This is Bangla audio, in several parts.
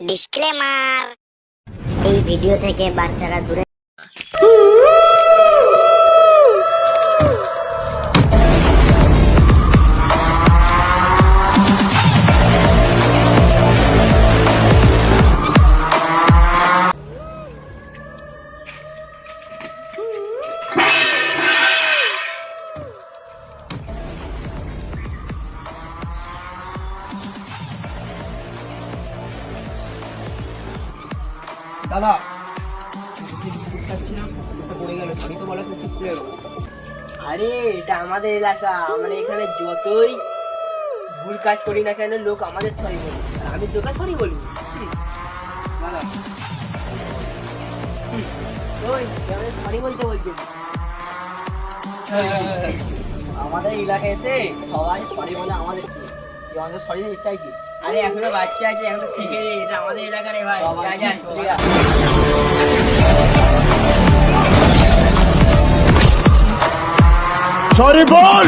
ডিসক্লেমার, এই ভিডিও থেকে বাচ্চারা দূরে। দাদা পড়ে গেল, সরি তো বলো, ঠিক ছিল। আরে এটা আমাদের এলাকা, আমরা এখানে যতই ভুল কাজ করি না কেন লোক আমাদের সরি বলি, আর আমি তোকে সরি বলবো। দাদা ওই আমাদের সরি বলতে বলছি। আমাদের এলাকায় এসে সবাই সরি বলে, আমাদের কি তুই আমাদের সরি দিতে চাইছিস? আরে এখনো বাচ্চা আছে, এখনো থেকে রে, এটা আমাদের এলাকা রে ভাই। যা যা চলে যা। সরি বল।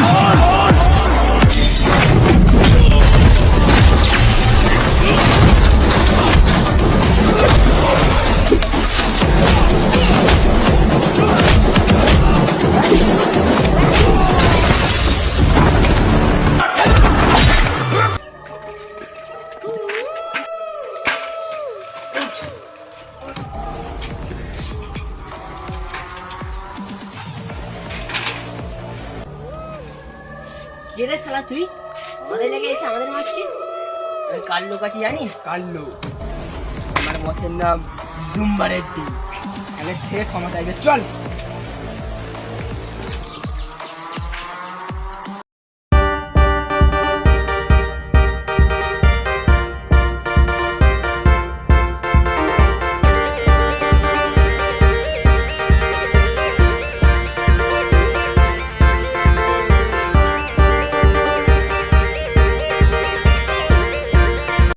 কে রে শালা তুই? আমাদের এলাকায় এসে আমাদের মারছিস? আমি কার লোক আছি জানিস? কার লোক? আমার বসের নাম দুম্বা রেড্ডি। আগে সে ক্ষমতা চল।